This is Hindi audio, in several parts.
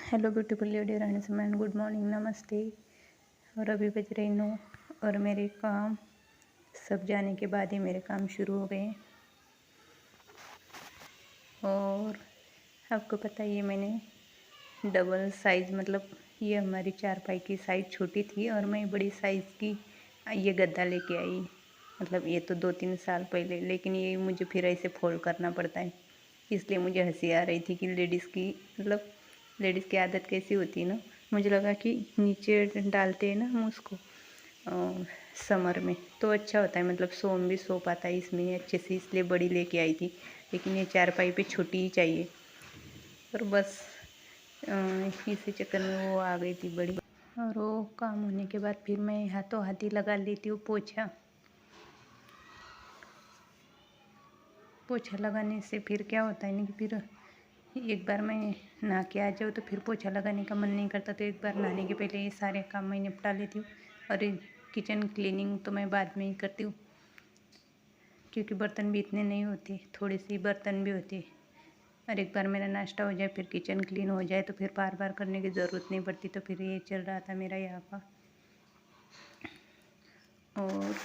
हेलो ब्यूटीफुल लेडी रहने से मैन, गुड मॉर्निंग, नमस्ते। और अभी बज रही 9 और मेरे काम सब जाने के बाद ही मेरे काम शुरू हो गए। और आपको पता ही है, मैंने डबल साइज़ मतलब ये हमारी चारपाई की साइज़ छोटी थी और मैं बड़ी साइज़ की ये गद्दा लेके आई। मतलब ये तो 2-3 साल पहले, लेकिन ये मुझे फिर ऐसे फोल्ड करना पड़ता है। इसलिए मुझे हंसी आ रही थी कि लेडीज़ की मतलब लेडीज़ की आदत कैसी होती है ना। मुझे लगा कि नीचे डालते हैं ना हम उसको समर में तो अच्छा होता है, मतलब सोम भी सो पाता है इसमें अच्छे से, इसलिए बड़ी लेके आई थी। लेकिन ये चारपाई पे छोटी ही चाहिए, और बस इसी चक्कर में वो आ गई थी बड़ी। और वो काम होने के बाद फिर मैं हाथों हाथ ही लगा लेती हूँ पोछा। पोछा लगाने से फिर क्या होता है ना कि फिर एक बार मैं नहा के आ जाऊँ तो फिर पोछा लगाने का मन नहीं करता, तो एक बार नहाने के पहले ये सारे काम मैं निपटा लेती हूँ। और किचन क्लीनिंग तो मैं बाद में ही करती हूँ, क्योंकि बर्तन भी इतने नहीं होते, थोड़े से बर्तन भी होते। और एक बार मेरा नाश्ता हो जाए फिर किचन क्लीन हो जाए तो फिर बार बार करने की ज़रूरत नहीं पड़ती। तो फिर ये चल रहा था मेरा यहाँ का। और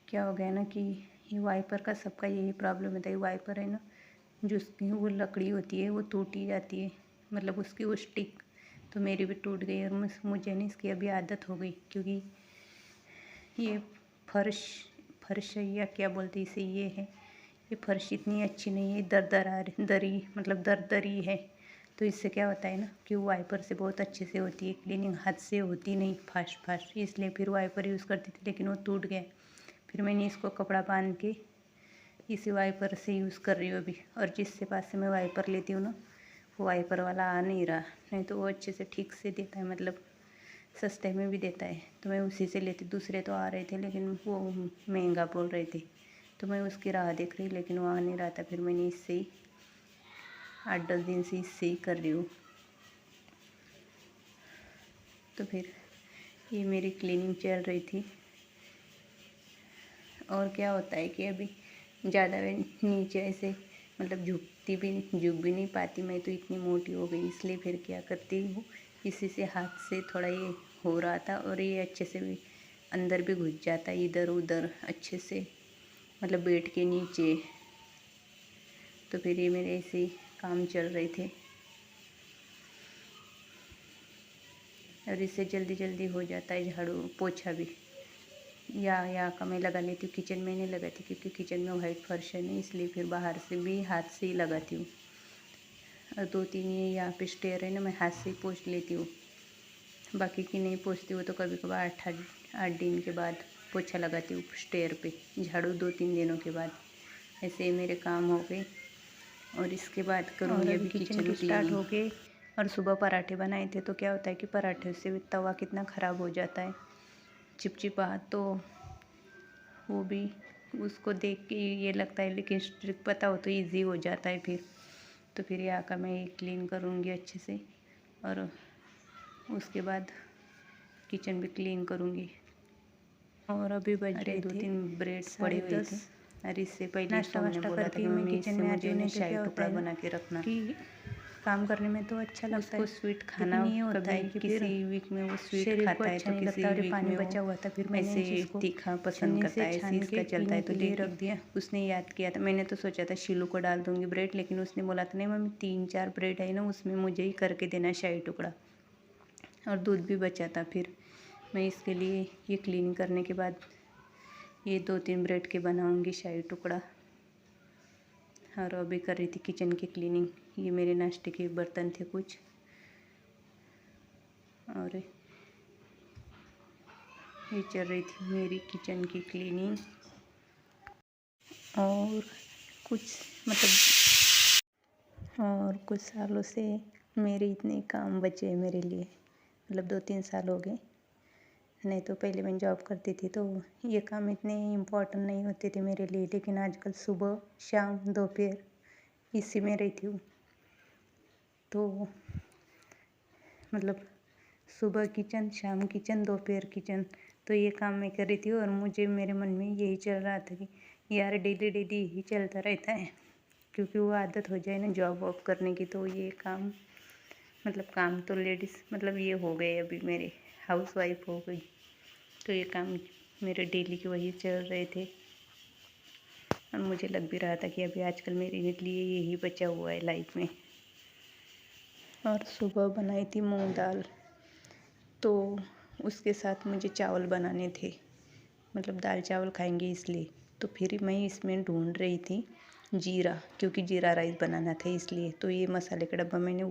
क्या हो गया ना कि ये वाइपर का सबका यही प्रॉब्लम होता है। वाइपर है ना, जो उसकी वो लकड़ी होती है वो टूट ही जाती है, मतलब उसकी वो स्टिक। तो मेरी भी टूट गई और मुझे नहीं इसकी अभी आदत हो गई, क्योंकि ये फर्श फर्श या क्या बोलते इसे, ये है, ये फर्श इतनी अच्छी नहीं है, दरी मतलब दरदरी है। तो इससे क्या होता है ना कि वाइपर से बहुत अच्छे से होती है क्लीनिंग, हाथ से होती नहीं फास्ट फास्ट, इसलिए फिर वाइपर यूज़ करती थी, लेकिन वो टूट गया। फिर मैंने इसको कपड़ा बांध के इसी वाइपर से यूज़ कर रही हूँ अभी। और जिससे पास से मैं वाइपर लेती हूँ ना, वो वाइपर वाला आ नहीं रहा, नहीं तो वो अच्छे से ठीक से देता है, मतलब सस्ते में भी देता है। तो मैं उसी से लेती, दूसरे तो आ रहे थे लेकिन वो महंगा बोल रहे थे, तो मैं उसकी राह देख रही, लेकिन वो आ नहीं रहा था। फिर मैंने इससे ही 8-10 दिन से इससे ही कर रही हूँ। तो फिर ये मेरी क्लीनिंग चल रही थी। और क्या होता है कि अभी ज़्यादा नीचे ऐसे मतलब झुक भी नहीं पाती, मैं तो इतनी मोटी हो गई। इसलिए फिर क्या करती हूँ, इसी से हाथ से थोड़ा ये हो रहा था और ये अच्छे से भी अंदर भी घुस जाता है इधर उधर अच्छे से, मतलब बेड के नीचे। तो फिर ये मेरे ऐसे ही काम चल रहे थे और इससे जल्दी जल्दी हो जाता है झाड़ू पोछा भी। या का मैं लगा लेती हूँ, किचन में नहीं लगाती क्योंकि किचन में वाइट फर्श है नहीं, इसलिए फिर बाहर से भी हाथ से ही लगाती हूँ। और 2-3 ये यहाँ पे स्टेयर है ना, मैं हाथ से ही पोंछ लेती हूँ, बाकी की नहीं पोंछती हूँ। तो कभी कभार 8 दिन के बाद पोछा लगाती हूँ स्टेयर पे, झाड़ू 2-3 दिनों के बाद। ऐसे ही मेरे काम हो गए और इसके बाद करूँगी अभी किचन की स्टार्ट हो गए। और सुबह पराठे बनाए थे, तो क्या होता है कि पराठे से तवा कितना ख़राब हो जाता है, चिपचिपा। तो वो भी उसको देख के ये लगता है, लेकिन ट्रिक पता हो तो इजी हो जाता है फिर। तो फिर यहाँ का मैं ये क्लीन करूँगी अच्छे से और उसके बाद किचन भी क्लीन करूँगी। और अभी बज रहे 2-3 ब्रेड्स पड़े हुए थे, और इससे पहले सोम ने बोला था कि मम्मी इससे मुझे ना शाही टुकड़ा बना के रखना, कि काम करने में तो अच्छा लगता है, उसको स्वीट खाना होता है कि किसी वीक में वो स्वीट खाता है, तो किसी वीक में बचा हुआ था, फिर मैंने ऐसे तीखा पसंद करता है, ऐसे इसका चलता है। तो ले रख दिया, उसने याद किया था। मैंने तो सोचा था शीलू को डाल दूँगी ब्रेड, लेकिन उसने बोला था नहीं मम्मी 3-4 ब्रेड है ना, उसमें मुझे ही करके देना शाही टुकड़ा। और दूध भी बचा था, फिर मैं इसके लिए ये क्लीन करने के बाद ये 2-3 ब्रेड के बनाऊँगी शाही टुकड़ा। और अभी कर रही थी किचन की क्लीनिंग। ये मेरे नाश्ते के बर्तन थे कुछ, और ये चल रही थी मेरी किचन की क्लीनिंग। और कुछ कुछ सालों से मेरे इतने काम बचे हैं मेरे लिए, मतलब 2-3 साल हो गए। नहीं तो पहले मैं जॉब करती थी तो ये काम इतने इम्पोर्टेंट नहीं होते थे मेरे लिए, लेकिन आजकल सुबह शाम दोपहर इसी में रहती हूँ। तो मतलब सुबह किचन, शाम किचन, दोपहर किचन, तो ये काम मैं कर रही थी। और मुझे मेरे मन में यही चल रहा था कि यार डेली डेली यही चलता रहता है, क्योंकि वो आदत हो जाए ना जॉब वॉब करने की, तो ये काम मतलब काम तो लेडीज़ मतलब ये हो गए, अभी मेरे हाउस वाइफ हो गई, तो ये काम मेरे डेली के वही चल रहे थे। और मुझे लग भी रहा था कि अभी आजकल मेरे लिए यही बचा हुआ है लाइफ में। और सुबह बनाई थी मूंग दाल, तो उसके साथ मुझे चावल बनाने थे, मतलब दाल चावल खाएंगे इसलिए। तो फिर मैं इसमें ढूंढ रही थी जीरा, क्योंकि जीरा राइस बनाना था इसलिए। तो ये मसाले का डब्बा मैंने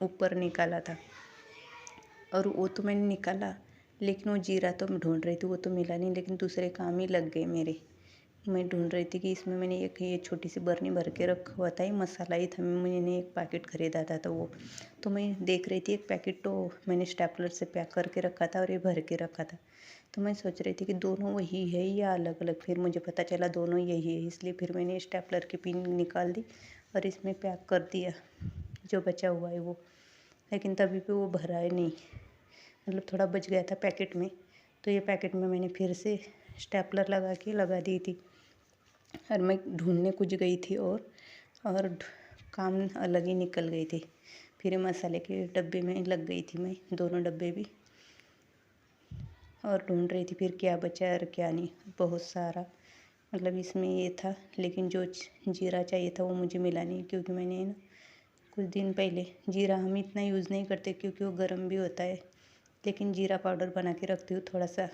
ऊपर निकाला था, और वो तो मैंने निकाला, लेकिन वो जीरा तो मैं ढूंढ रही थी, वो तो मिला नहीं। लेकिन दूसरे काम ही लग गए मेरे। मैं ढूंढ रही थी कि इसमें मैंने एक ये छोटी सी बर्नी भर के रखा हुआ था, ये मसाला ही था, मैंने एक पैकेट ख़रीदा था। तो वो तो मैं देख रही थी, एक पैकेट तो मैंने स्टेपलर से पैक करके रखा था और ये भर के रखा था। तो मैं सोच रही थी कि दोनों वही है या अलग अलग। फिर मुझे पता चला दोनों यही है, इसलिए फिर मैंने स्टेपलर की पिन निकाल दी और इसमें पैक कर दिया जो बचा हुआ है वो। लेकिन तभी भी वो भरा है नहीं, मतलब थोड़ा बच गया था पैकेट में। तो ये पैकेट में मैंने फिर से स्टेपलर लगा दी थी, और मैं ढूंढने कुछ गई थी और काम अलग ही निकल गई थी। फिर मसाले के डब्बे में लग गई थी मैं, दोनों डब्बे भी, और ढूंढ रही थी फिर क्या बचा और क्या नहीं। बहुत सारा मतलब इसमें ये था, लेकिन जो जीरा चाहिए था वो मुझे मिला नहीं, क्योंकि मैंने ना कुछ दिन पहले, जीरा हम इतना यूज़ नहीं करते क्योंकि वो गर्म भी होता है, लेकिन जीरा पाउडर बना के रखती हूँ थोड़ा सा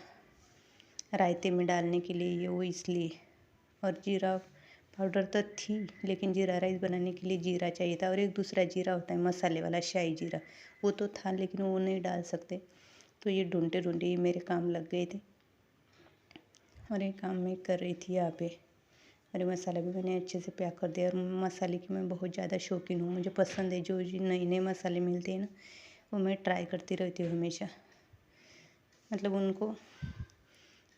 रायते में डालने के लिए, ये वो इसलिए। और जीरा पाउडर तो थी, लेकिन जीरा राइस बनाने के लिए जीरा चाहिए था। और एक दूसरा जीरा होता है मसाले वाला, शाही जीरा, वो तो था लेकिन वो नहीं डाल सकते। तो ये ढूंढते ढूंढते ये मेरे काम लग गए थे, और ये काम मैं कर रही थी यहाँ पे। और ये मसाला भी मैंने अच्छे से पैक कर दिया। और मसाले की मैं बहुत ज़्यादा शौकीन हूँ, मुझे पसंद है जो नए नए मसाले मिलते हैं ना, वो मैं ट्राई करती रहती हूँ हमेशा। मतलब उनको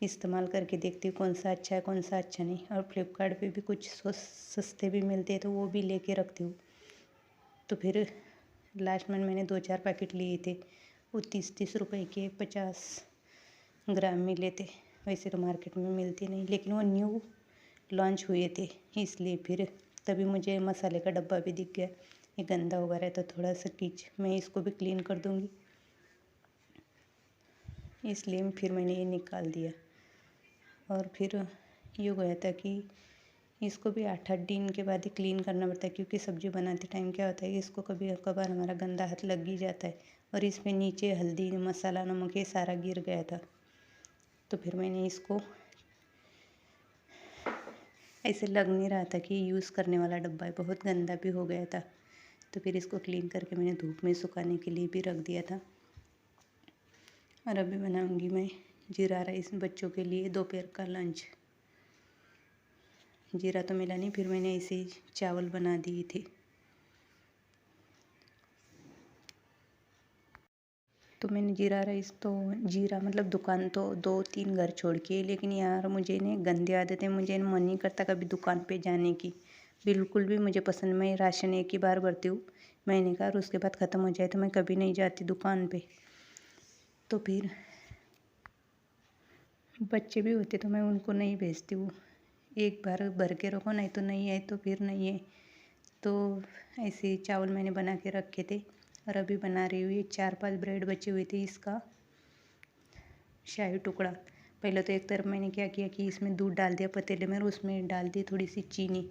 इस्तेमाल करके देखती हूँ कौन सा अच्छा है कौन सा अच्छा नहीं। और फ्लिपकार्ट पे भी कुछ सस्ते भी मिलते हैं, तो वो भी लेके रखती हूँ। तो फिर लास्ट में मैंने 2-4 पैकेट लिए थे, वो 30-30 रुपए के 50 ग्राम मिले थे। वैसे तो मार्केट में मिलते नहीं, लेकिन वो न्यू लॉन्च हुए थे, इसलिए फिर तभी मुझे मसाले का डब्बा भी दिख गया। ये गंदा हो गया था थोड़ा सा मैं इसको भी क्लीन कर दूँगी, इसलिए फिर मैंने ये निकाल दिया। और फिर ये हो गया था कि इसको भी 8-8 दिन के बाद ही क्लीन करना पड़ता है, क्योंकि सब्ज़ी बनाते टाइम क्या होता है कि इसको कभी कभार हमारा गंदा हाथ लग ही जाता है। और इसमें नीचे हल्दी मसाला नमक ये सारा गिर गया था। तो फिर मैंने इसको, ऐसे लग नहीं रहा था कि यूज़ करने वाला डब्बा है, बहुत गंदा भी हो गया था। तो फिर इसको क्लीन करके मैंने धूप में सुखाने के लिए भी रख दिया था। और अभी बनाऊंगी मैं जीरा राइस बच्चों के लिए दोपहर का लंच। जीरा तो मिला नहीं, फिर मैंने ऐसे ही चावल बना दिए थे। तो मैंने जीरा राइस तो, जीरा मतलब दुकान तो 2-3 घर छोड़ के, लेकिन यार मुझे ने गंदी आदत है, मुझे मन नहीं करता कभी दुकान पे जाने की, बिल्कुल भी मुझे पसंद। मैं राशन एक ही बार भरती हूँ महीने का, और उसके बाद ख़त्म हो जाए तो मैं कभी नहीं जाती दुकान पे। तो फिर बच्चे भी होते तो मैं उनको नहीं भेजती हूँ, एक बार भर के रखो, नहीं तो नहीं है तो फिर नहीं है। तो ऐसे चावल मैंने बना के रखे थे, और अभी बना रही हुई 4-5 ब्रेड बचे हुए थे, इसका शाही टुकड़ा। पहले तो एक तरफ मैंने क्या किया कि इसमें दूध डाल दिया पतीले में, और उसमें डाल दी थोड़ी सी चीनी,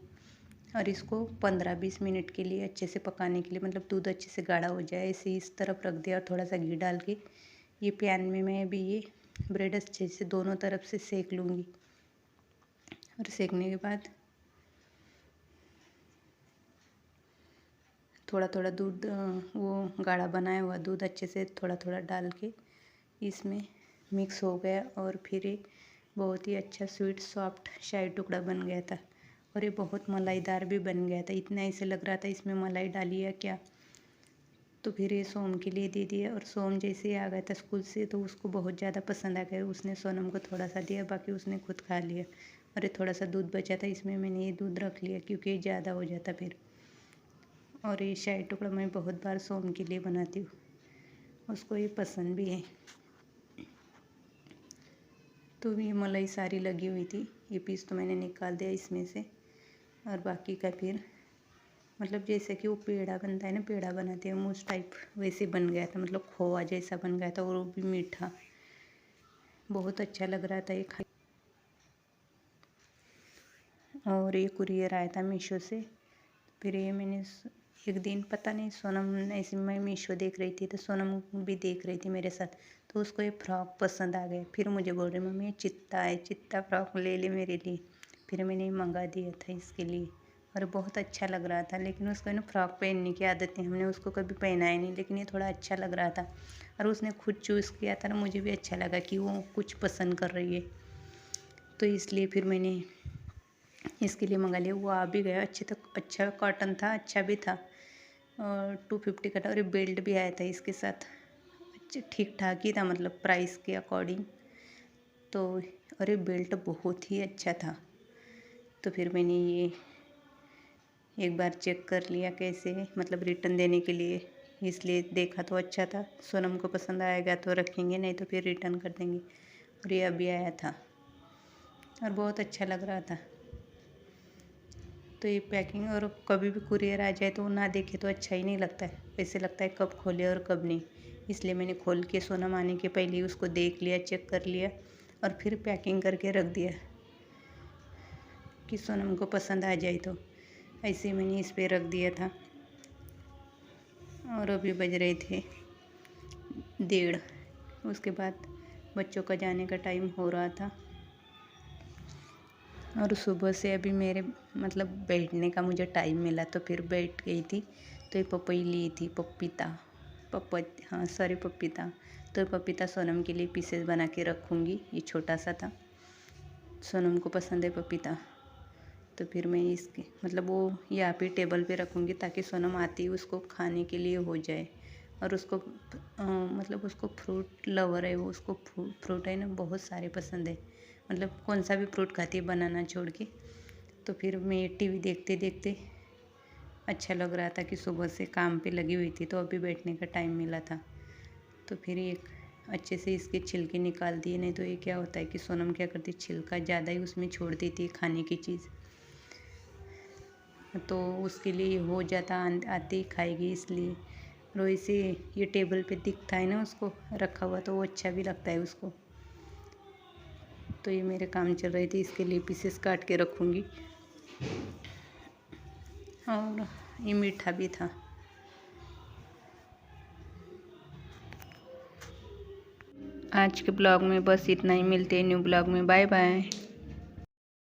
और इसको 15-20 मिनट के लिए अच्छे से पकाने के लिए, मतलब दूध अच्छे से गाढ़ा हो जाए, ऐसे इस तरफ रख दिया। और थोड़ा सा घी डाल के ये पैन में मैं अभी ये ब्रेड अच्छे से दोनों तरफ से सेक लूँगी। और सेकने के बाद थोड़ा थोड़ा दूध, वो गाढ़ा बनाया हुआ दूध अच्छे से थोड़ा थोड़ा डाल के इसमें मिक्स हो गया। और फिर ये बहुत ही अच्छा स्वीट सॉफ्ट शाही टुकड़ा बन गया था, और ये बहुत मलाईदार भी बन गया था। इतना ऐसे लग रहा था इसमें मलाई डाली है क्या। तो फिर ये सोम के लिए दे दिया, और सोम जैसे ही आ गया था स्कूल से तो उसको बहुत ज़्यादा पसंद आ गया, उसने सोनम को थोड़ा सा दिया, बाकी उसने खुद खा लिया। और ये थोड़ा सा दूध बचा था, इसमें मैंने ये दूध रख लिया क्योंकि ये ज़्यादा हो जाता फिर। और ये शाही टुकड़ा मैं बहुत बार सोम के लिए बनाती हूँ, उसको ये पसंद भी है। तो ये मलाई सारी लगी हुई थी, ये पीस तो मैंने निकाल दिया इसमें से, और बाकी का फिर मतलब जैसे कि वो पेड़ा बनता है ना, पेड़ा बनाते हैं हम उस टाइप वैसे बन गया था, मतलब खोआ जैसा बन गया था और वो भी मीठा, बहुत अच्छा लग रहा था ये खा। और ये कुरियर आया था मीशो से। फिर ये मैंने एक दिन पता नहीं सोनम, ऐसे मैं मीशो देख रही थी तो सोनम भी देख रही थी मेरे साथ, तो उसको ये फ्रॉक पसंद आ गया। फिर मुझे बोल रही मम्मी ये चित्ता है, चित्ता फ्रॉक ले ले मेरे लिए। फिर मैंने मंगा दिया था इसके लिए और बहुत अच्छा लग रहा था। लेकिन उसको ना फ्रॉक पहनने की आदत है, हमने उसको कभी पहनाया नहीं, लेकिन ये थोड़ा अच्छा लग रहा था और उसने खुद चूज़ किया था ना, मुझे भी अच्छा लगा कि वो कुछ पसंद कर रही है, तो इसलिए फिर मैंने इसके लिए मंगा लिया। वो आ भी गया अच्छे तक, अच्छा कॉटन था, अच्छा भी था और 250 का था और ये बेल्ट भी आया था इसके साथ, अच्छा ठीक ठाक ही था मतलब प्राइस के अकॉर्डिंग तो। और ये बेल्ट बहुत ही अच्छा था, तो फिर मैंने ये एक बार चेक कर लिया कैसे, मतलब रिटर्न देने के लिए, इसलिए देखा तो अच्छा था। सोनम को पसंद आएगा तो रखेंगे, नहीं तो फिर रिटर्न कर देंगे। और ये अभी आया था और बहुत अच्छा लग रहा था। तो ये पैकिंग, और कभी भी कुरियर आ जाए तो ना देखे तो अच्छा ही नहीं लगता है, ऐसे लगता है कब खोले और कब नहीं। इसलिए मैंने खोल के सोनम आने के पहले ही उसको देख लिया, चेक कर लिया और फिर पैकिंग करके रख दिया कि सोनम को पसंद आ जाए। तो ऐसे मैंने इस पर रख दिया था। और अभी बज रहे थे 1:30, उसके बाद बच्चों का जाने का टाइम हो रहा था। और सुबह से अभी मेरे मतलब बैठने का मुझे टाइम मिला तो फिर बैठ गई थी। तो ये पपई ली थी, पपीता। तो पपीता सोनम के लिए पीसेस बना के रखूँगी, ये छोटा सा था, सोनम को पसंद है पपीता। तो फिर मैं इसके मतलब वो यहाँ पे टेबल पे रखूँगी ताकि सोनम आती उसको खाने के लिए हो जाए। और उसको मतलब उसको फ्रूट लवर है वो, उसको फ्रूट है ना बहुत सारे पसंद है, मतलब कौन सा भी फ्रूट खाती है बनाना छोड़ के। तो फिर मैं टीवी देखते देखते अच्छा लग रहा था कि सुबह से काम पे लगी हुई थी तो अभी बैठने का टाइम मिला था। तो फिर एक अच्छे से इसके छिलके निकाल दिए, नहीं तो ये क्या होता है कि सोनम क्या करती, छिलका ज़्यादा ही उसमें छोड़ देती है खाने की चीज़, तो उसके लिए हो जाता आते ही खाएगी। इसलिए और इसे ये टेबल पे दिखता है ना उसको रखा हुआ, तो वो अच्छा भी लगता है उसको। तो ये मेरे काम चल रहे थे, इसके लिए पीसेस काट के रखूँगी। और ये मीठा भी था। आज के ब्लॉग में बस इतना ही, मिलते हैं न्यू ब्लॉग में, बाय बाय।